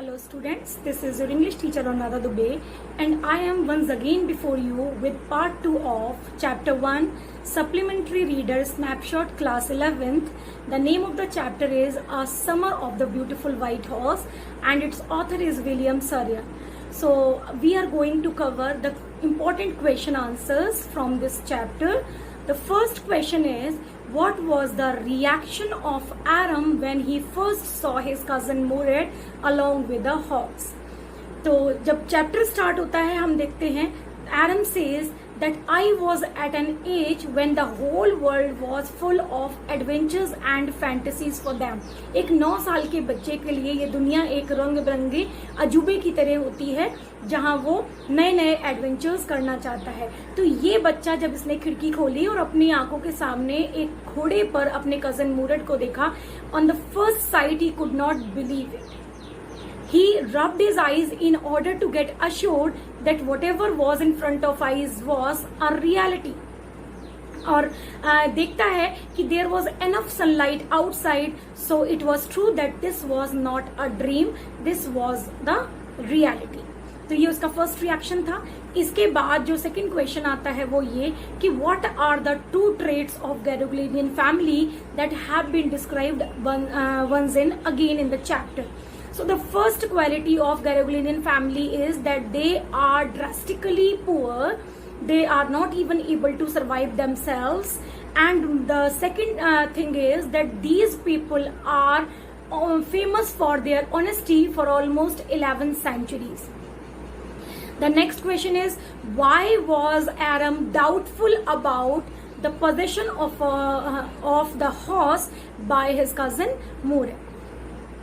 Hello students, this is your English teacher Anada Dubey and I am once again before you with part 2 of chapter 1 supplementary reader snapshot class 11th. The name of the chapter is A Summer of the Beautiful White Horse and its author is William Surya. So we are going to cover the important question answers from this chapter. The first question is, what was the reaction of Aram when he first saw his cousin Mured along with a horse? तो जब chapter start होता है हम देखते हैं Aram says that I was at an age when the whole world was full of adventures and fantasies for them. एक 9 साल के बच्चे के लिए ये दुनिया एक रंग बिरंगे अजूबे की तरह होती है जहां वो नए नए एडवेंचर्स करना चाहता है. तो ये बच्चा जब इसने खिड़की खोली और अपनी आंखों के सामने एक घोड़े पर अपने कजन मूरड को देखा, on the first sight he could not believe it. He rubbed his eyes in order to get assured that whatever was in front of eyes was a reality. और देखता है कि there was enough sunlight outside, so it was true that this was not a dream, this was the reality. तो ये उसका first reaction था. इसके बाद जो सेकंड क्वेश्चन आता है वो ये कि what are the 2 traits of Garruglian family that have been described once and again in the chapter. So the first quality of Garruglian family is that they are drastically poor. They are not even able to survive themselves. And the second thing is that these people are famous for their honesty for almost 11 centuries. The next question is, why was Aram doubtful about the possession of the horse by his cousin Mured?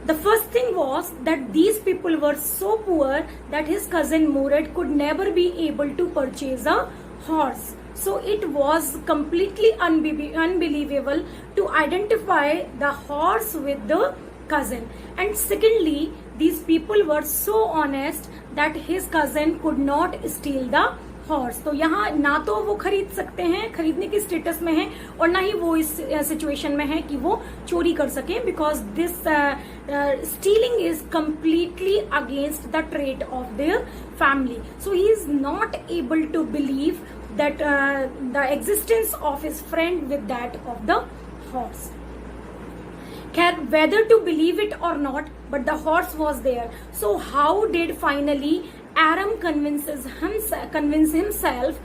The first thing was that these people were so poor that his cousin Mured could never be able to purchase a horse. So it was completely unbelievable to identify the horse with the cousin. And secondly, these people were so honest that his cousin could not steal the horse. तो यहाँ ना तो वो खरीद सकते हैं, खरीदने की स्टेटस में है, और ना ही वो इस सिचुएशन में है कि वो चोरी कर सके, because this stealing is completely against the trait of their family. So he is not able to believe that the existence of his friend with that of the horse. Whether to believe it or not, but the horse was there. So how did finally Aram convince himself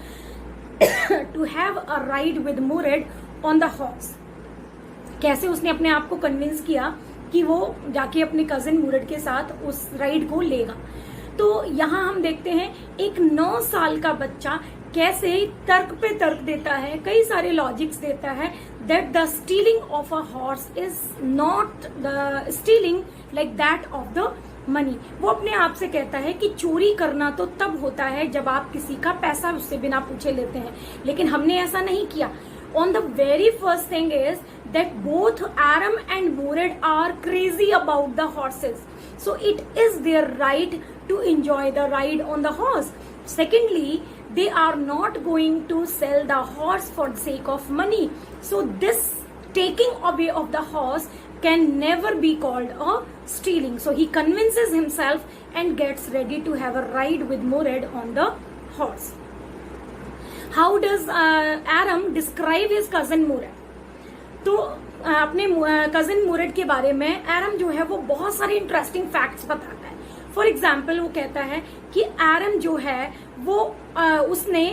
to have a ride with Mured on the horse? कैसे उसने अपने आप को convince किया कि वो जाके अपने कजिन मुरड के साथ उस राइड को लेगा? तो यहाँ हम देखते हैं एक 9 साल का बच्चा कैसे तर्क पे तर्क देता है, कई सारे लॉजिक्स देता है, that the stealing of a horse is not the stealing like that of the money. वो अपने आप से कहता है कि चोरी करना तो तब होता है जब आप किसी का पैसा उससे बिना पूछे लेते हैं, लेकिन हमने ऐसा नहीं किया. On the very first thing is that both Aram and Mured are crazy about the horses. So it is their right to enjoy the ride on the horse. Secondly, they are not going to sell the horse for the sake of money. So this taking away of the horse can never be called a stealing. So he convinces himself and gets ready to have a ride with Mured on the horse. How does Aram describe his cousin Mured? तो अपने cousin Murud के बारे में एरम जो है वो बहुत सारे इंटरेस्टिंग फैक्ट्स बताता है. फॉर एग्जाम्पल वो कहता है कि एरम जो है वो उसने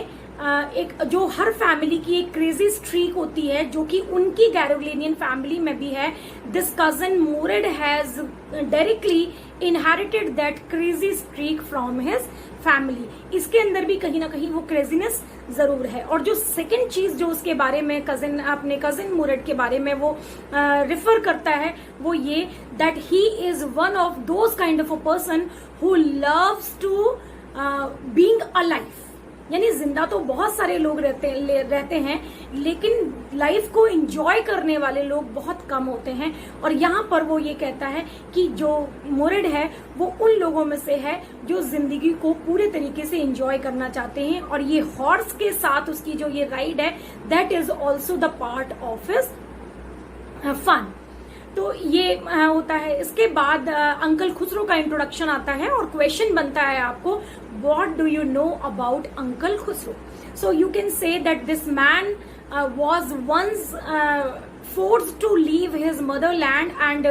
एक जो हर फैमिली की एक क्रेजी स्ट्रीक होती है जो कि उनकी गैरोग्लिनियन फैमिली में भी है. This cousin Mourad has directly inherited that crazy streak from his family. इसके अंदर भी कहीं ना कहीं वो क्रेजीनेस जरूर है. और जो सेकंड चीज जो उसके बारे में अपने कजिन मुरड के बारे में वो रिफर करता है वो ये that he is one of those kind of a person who loves to being alive. यानी जिंदा तो बहुत सारे लोग रहते हैं लेकिन लाइफ को एंजॉय करने वाले लोग बहुत कम होते हैं. और यहाँ पर वो ये कहता है कि जो मुरड है वो उन लोगों में से है जो जिंदगी को पूरे तरीके से एंजॉय करना चाहते हैं. और ये हॉर्स के साथ उसकी जो ये राइड है that is also the part of his fun. तो ये होता है। इसके बाद अंकल खुसरो का इंट्रोडक्शन आता है और क्वेश्चन बनता है आपको, what do you know about uncle Khusro. So you can say that this man was once forced to leave his motherland and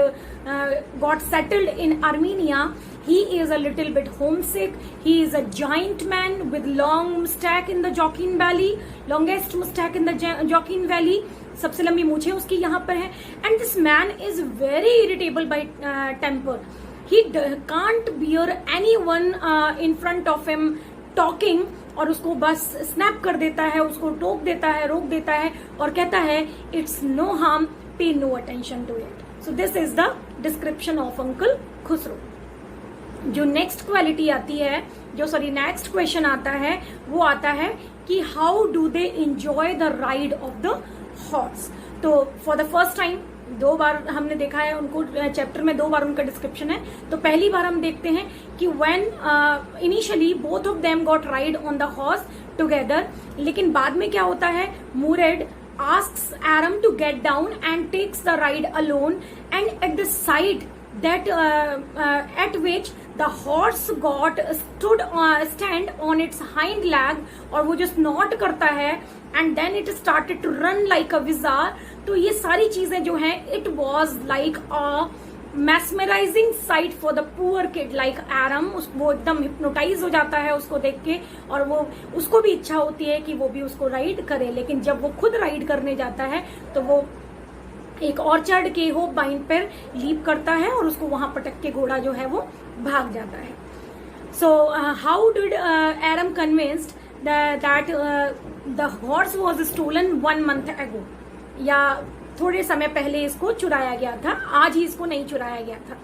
got settled in Armenia. He is a little bit homesick. He is a giant man with long mustache in the Joaquin Valley, longest mustache in the Joaquin Valley. सबसे लंबी मूछें उसकी यहाँ पर है। And this man is very irritable by temper. He can't bear anyone in front of him talking, और उसको बस snap कर देता है, उसको टोक देता है, रोक देता है और कहता है it's no harm, pay no attention to it. So this is the description of uncle Khusro. जो नेक्स्ट क्वालिटी आती है, नेक्स्ट क्वेश्चन आता है, वो आता है कि how do they enjoy the ride of the horse. तो फॉर द फर्स्ट टाइम 2 बार हमने देखा है उनको, चैप्टर में 2 बार उनका डिस्क्रिप्शन है। तो पहली बार हम देखते हैं कि when initially both of them got ride on the horse together, लेकिन बाद में क्या होता है, मुरेड asks Aram to get down and takes the ride alone, and at the side that at which the horse got stand on its hind leg, और वो जो snort करता है and then it started to run like a wizard। तो ये सारी चीजें जो हैं, it was like a mesmerizing sight for the poor kid like Aram। वो एकदम हिप्नोटाइज हो जाता है उसको देख के, और वो उसको भी इच्छा होती है कि वो भी उसको राइड करे, लेकिन जब वो खुद राइड करने जाता है तो वो एक ऑर्चर्ड के होप बाइन पर लीप करता है और उसको वहां पटक के घोड़ा जो है वो भाग जाता है। So how did Aram convinced that the horse was stolen 1 month ago, या थोड़े समय पहले इसको चुराया गया था, आज ही इसको नहीं चुराया गया था।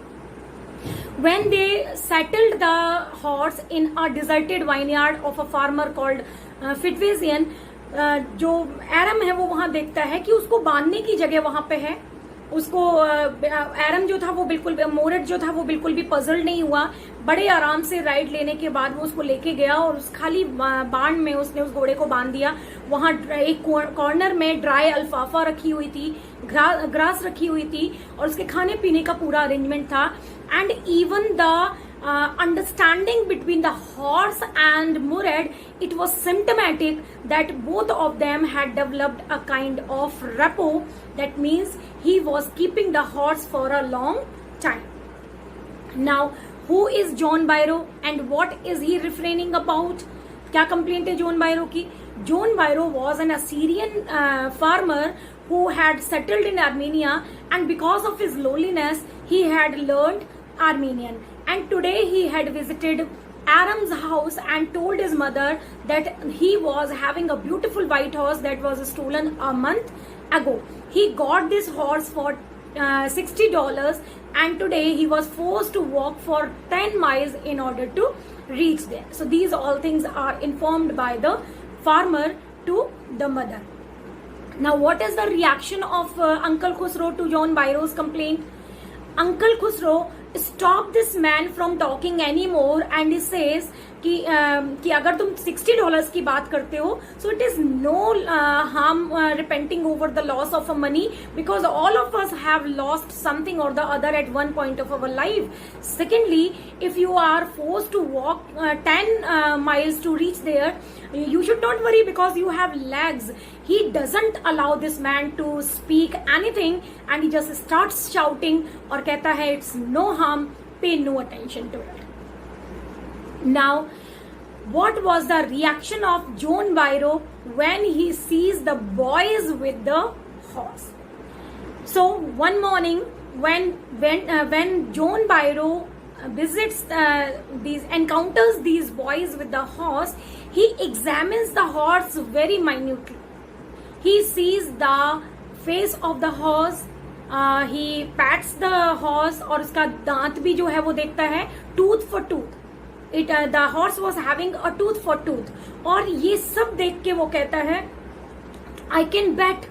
When they settled the horse in a deserted vineyard of a farmer called Fitwazian, जो एरम है वो वहां देखता है कि उसको बांधने की जगह वहां पे है। उसको एरम जो था वो बिल्कुल, मोरेट जो था वो बिल्कुल भी पजल नहीं हुआ। बड़े आराम से राइड लेने के बाद वो उसको लेके गया और उस खाली बाण में उसने उस घोड़े को बांध दिया। वहां एक कॉर्नर में ड्राई अल्फाफा रखी हुई थी, ग्रास रखी हुई थी, और उसके खाने पीने का पूरा अरेंजमेंट था। And even the understanding between the horse and Murad, it was symptomatic that both of them had developed a kind of rapport. That means he was keeping the horse for a long time. Now, who is John Byro and what is he refraining about? क्या complaint है John बायरो की? John बायरो was an Assyrian farmer who had settled in Armenia, and because of his loneliness he had learned Armenian. And today he had visited Aram's house and told his mother that he was having a beautiful white horse that was stolen a month ago. He got this horse for $60, and today he was forced to walk for 10 miles in order to reach there. So these all things are informed by the farmer to the mother. Now what is the reaction of Uncle Khusro to John Byro's complaint? Uncle Khusro stop this man from talking anymore and he says कि अगर तुम $60 की बात करते हो, so it is no harm repenting over the loss of a money, because all of us have lost something or the other at one point of our life. Secondly, if you are forced to walk 10 miles to reach there, you should not worry because you have legs. He doesn't allow this man to speak anything and he just starts shouting और कहता है it's no harm, pay no attention to it. Now, what was the reaction of John Byro when he sees the boys with the horse? So one morning, when John Byro visits encounters these boys with the horse, he examines the horse very minutely. He sees the face of the horse. He pats the horse और उसका दांत भी जो है वो देखता है, tooth for tooth. The horse was having a tooth for tooth. और ये सब देख के वो कहता है, I can bet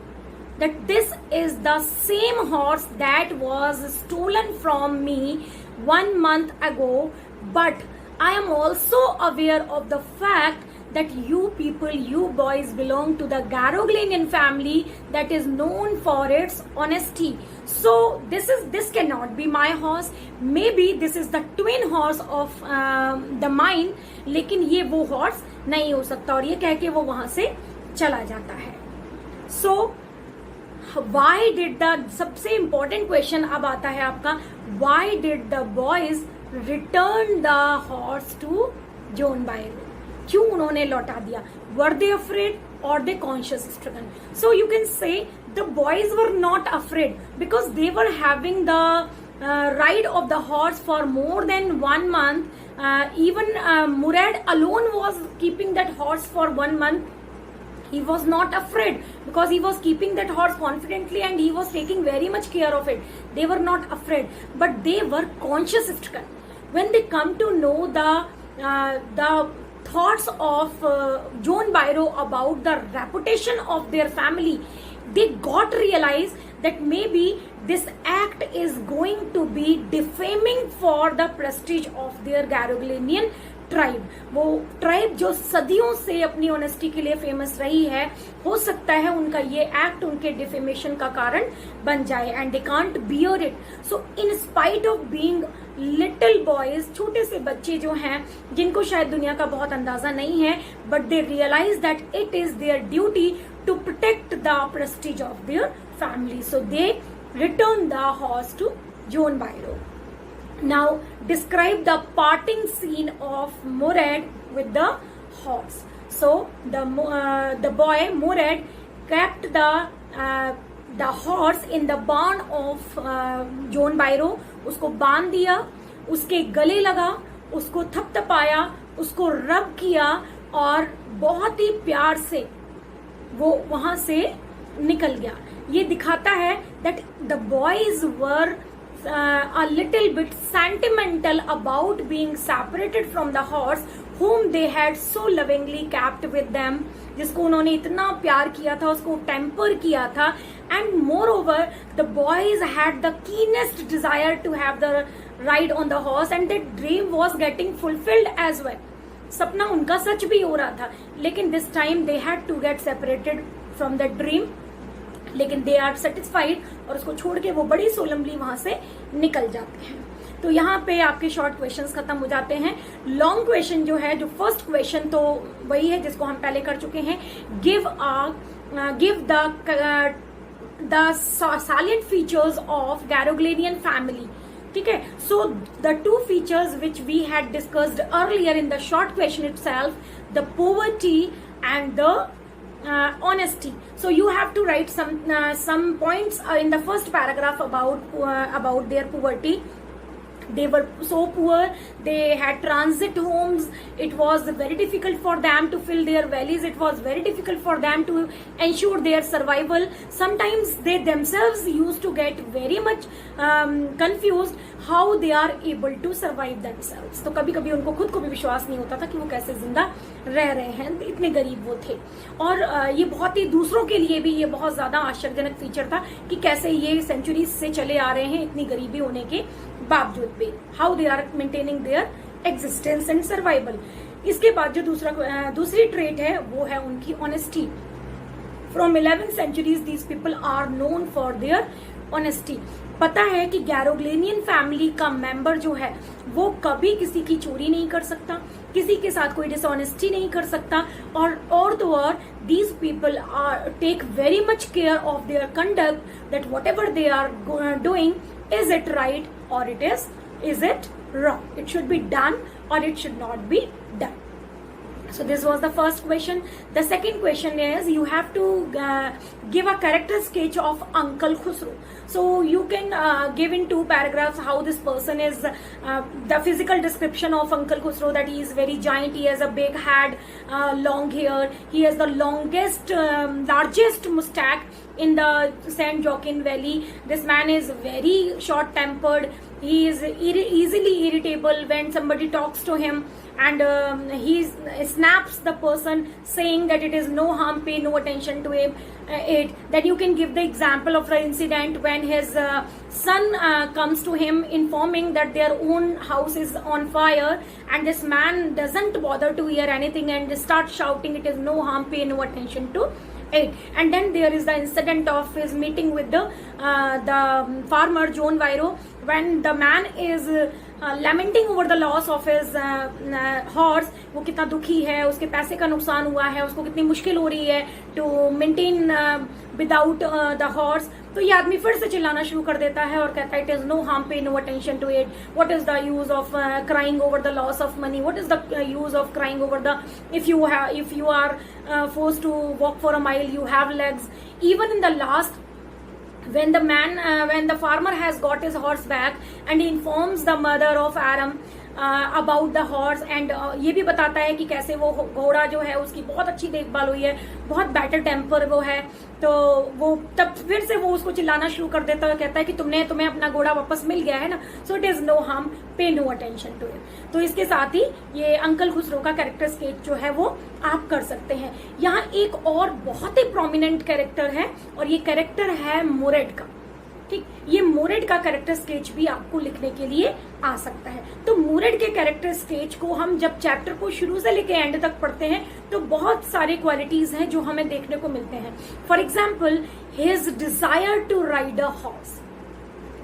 that this is the same horse that was stolen from me 1 month ago, but I am also aware of the fact that you people, you boys belong to the Garogleanian family that is known for its honesty. So this cannot be my horse. Maybe this is the twin horse of the mine, लेकिन ये वो horse नहीं हो सकता, और ये कह के वो वहां से चला जाता है. So why did the, सबसे important question अब आता है आपका, why did the boys return the horse to John Byro? क्यों उन्होंने लौटा दिया? Were they afraid or they conscious stricken? So you can say the boys were not afraid because they were having the ride of the horse for more than 1 month. Even Murad alone was keeping that horse for 1 month. He was not afraid because he was keeping that horse confidently and he was taking very much care of it. They were not afraid, but they were conscious stricken. When they come to know the thoughts of John Byro about the reputation of their family, they got realized that maybe this act is going to be defaming for the prestige of their Garogleanian tribe. वो tribe जो सदियों से अपनी honesty के लिए famous रही है, हो सकता है उनका ये एक्ट उनके डिफेमेशन का कारण बन जाए, and they can't bear it. So in spite of being little boys, छोटे से बच्चे जो हैं जिनको शायद दुनिया का बहुत अंदाजा नहीं है, but they realise that it is their duty to protect the prestige of their family. So they return the horse to John Byro. Now describe the parting scene of Murad with the horse. So the boy Murad kept the horse in the barn of John Byro. उसको बांध दिया, उसके गले लगा, उसको थपथपाया, उसको रब किया और बहुत ही प्यार से वो वहां से निकल गया. ये दिखाता है that the boys were a little bit sentimental about being separated from the horse whom they had so lovingly kept with them, जिसको उन्होंने इतना प्यार किया था, उसको टेम्पर किया था. And moreover the boys had the keenest desire to have the ride on the horse and that dream was getting fulfilled as well. सपना उनका सच भी हो रहा था, लेकिन this time they had to get separated from the dream, लेकिन they are satisfied और उसको छोड़ के वो बड़ी सोलमली वहां से निकल जाते हैं. तो यहाँ पे आपके शॉर्ट क्वेश्चंस खत्म हो जाते हैं. लॉन्ग क्वेश्चन जो है, जो फर्स्ट क्वेश्चन तो वही है जिसको हम पहले कर चुके हैं. Give the salient features of Garoghlanian family. ठीक है. So the two features which we had discussed earlier in the short question itself, the poverty and the honesty. So you have to write some points in the first paragraph about their poverty. They were so poor, they had transit homes, it was very difficult for them to fill their valleys, it was very difficult for them to ensure their survival. Sometimes they themselves used to get very much confused how they are able to survive themselves. तो कभी कभी उनको खुद को भी विश्वास नहीं होता था कि वो कैसे जिंदा रह रहे हैं, इतने गरीब वो थे. और ये बहुत ही दूसरों के लिए भी ये बहुत ज्यादा आश्चर्यजनक फीचर था कि कैसे ये सेंचुरीज से चले आ रहे हैं इतनी गरीबी होने के बावजूद भी, how they are maintaining their existence and survival. इसके बाद जो दूसरी ट्रेट है वो है उनकी honesty. From 11th centuries these people are known for their honesty. पता है कि गैरोग्लेनियन फैमिली का मेंबर जो है वो कभी किसी की चोरी नहीं कर सकता, किसी के साथ कोई डिसऑनेस्टी नहीं कर सकता, और तो और these people are take very much care of their conduct, that whatever they are doing, is it right or is it wrong, it should be done or it should not be done. So this was the first question. The second question is you have to give a character sketch of Uncle Khusro. So you can give in 2 paragraphs how this person is, the physical description of Uncle Khusro, that he is very giant, he has a big head, long hair, he has the largest mustache in the Saint Joaquin Valley. This man is very short tempered, he is easily irritable when somebody talks to him, and he snaps the person saying that it is no harm, pay no attention to him, it. Then you can give the example of the incident when his son comes to him informing that their own house is on fire, and this man doesn't bother to hear anything and starts shouting it is no harm, pay no attention to it. And then there is the incident of his meeting with the farmer John Vairo, when the man is lamenting over the loss of his horse. वो कितना दुखी है, उसके पैसे का नुकसान हुआ है, उसको कितनी मुश्किल हो रही है to maintain without the horse. तो ये आदमी फिर से चिल्लाना शुरू कर देता है और कहता है it is no harm, pay no attention to it. What is the use of crying over the loss of money? What is the use of crying over the if you are forced to walk for a mile, you have legs. Even in the last, when the farmer has got his horse back and he informs the mother of Aram about the horse, and ये भी बताता है कि कैसे वो घोड़ा जो है उसकी बहुत अच्छी देखभाल हुई है, बहुत बेटर टेम्पर वो है. तो वो तब फिर से वो उसको चिल्लाना शुरू कर देता है, कहता है कि तुम्हें अपना घोड़ा वापस मिल गया है ना, so it is no harm, pay no attention to it. तो इसके साथ ही ये अंकल खुसरो का कैरेक्टर स्केच जो है वो आप कर सकते हैं. यहाँ एक और बहुत ही प्रोमिनेंट कैरेक्टर है और ये कैरेक्टर है मोरेड का. ठीक, ये मोरेड का कैरेक्टर स्केच भी आपको लिखने के लिए आ सकता है. तो मोरेड के कैरेक्टर स्केच को हम जब चैप्टर को शुरू से लेके एंड तक पढ़ते हैं तो बहुत सारे क्वालिटीज हैं जो हमें देखने को मिलते हैं. For example, his desire to ride a horse.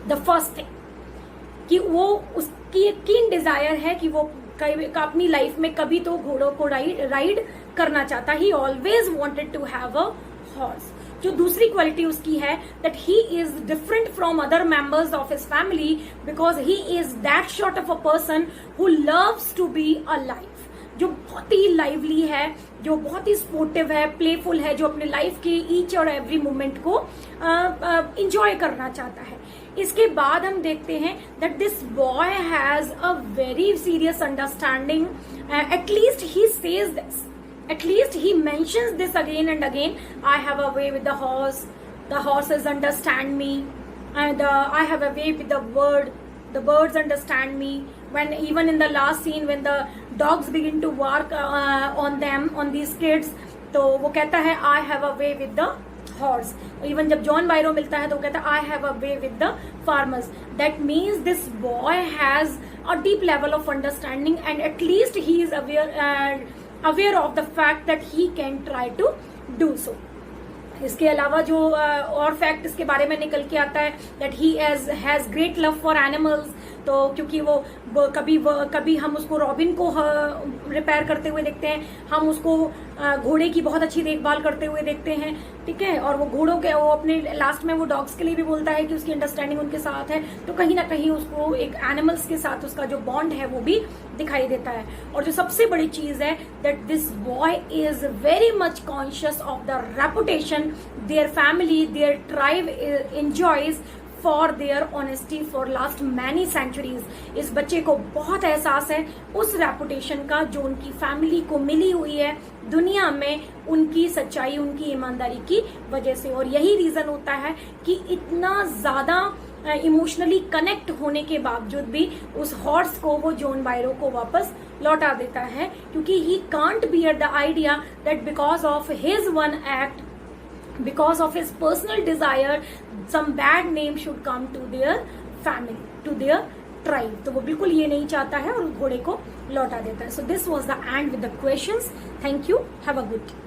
The first thing कि वो उसकी एक कीन डिजायर है कि वो अपनी लाइफ में कभी तो घोड़ों को राइड करना चाहता. He always wanted to have a horse. जो दूसरी क्वालिटी उसकी है that he is different from other members of his family because he is that sort of a person who loves to be a life, जो बहुत ही lively है, जो बहुत ही sportive है, प्लेफुल है, जो अपने लाइफ के ईच और एवरी मोमेंट को इंजॉय करना चाहता है. इसके बाद हम देखते हैं that this boy has a very serious understanding. At least he says this. At least he mentions this again and again. I have a way with the horse. The horses understand me, and I have a way with the bird. The birds understand me. When even in the last scene, when the dogs begin to bark on them, on these kids, तो वो कहता है I have a way with the horse. Even जब John वायरो मिलता है तो वो कहता है I have a way with the farmers. That means this boy has a deep level of understanding, and at least he is aware of the fact that he can try to do so. इसके अलावा जो और fact इसके बारे में निकल के आता है that he has great love for animals. तो क्योंकि वो कभी हम उसको रॉबिन को रिपेयर करते हुए देखते हैं, हम उसको घोड़े की बहुत अच्छी देखभाल करते हुए देखते हैं. ठीक है, और वो घोड़ों के वो अपने लास्ट में वो डॉग्स के लिए भी बोलता है कि उसकी अंडरस्टैंडिंग उनके साथ है. तो कहीं ना कहीं उसको एक एनिमल्स के साथ उसका जो बॉन्ड है वो भी दिखाई देता है. और जो सबसे बड़ी चीज है that this boy is very much conscious of the reputation their family, their tribe enjoys for their honesty for last many centuries. इस बच्चे को बहुत एहसास है उस रेपुटेशन का जो उनकी फैमिली को मिली हुई है दुनिया में, उनकी सच्चाई, उनकी ईमानदारी की वजह से. और यही रीजन होता है कि इतना ज्यादा इमोशनली कनेक्ट होने के बावजूद भी उस हॉर्स को वो जॉन वायरो को वापस लौटा देता है, क्योंकि he can't bear the idea that because of his one act, because of his personal desire, some bad name should come to their family, to their tribe. तो वो बिल्कुल ये नहीं चाहता है और उस घोड़े को लौटा देता है. So this was the end with the questions. Thank you. Have a good day.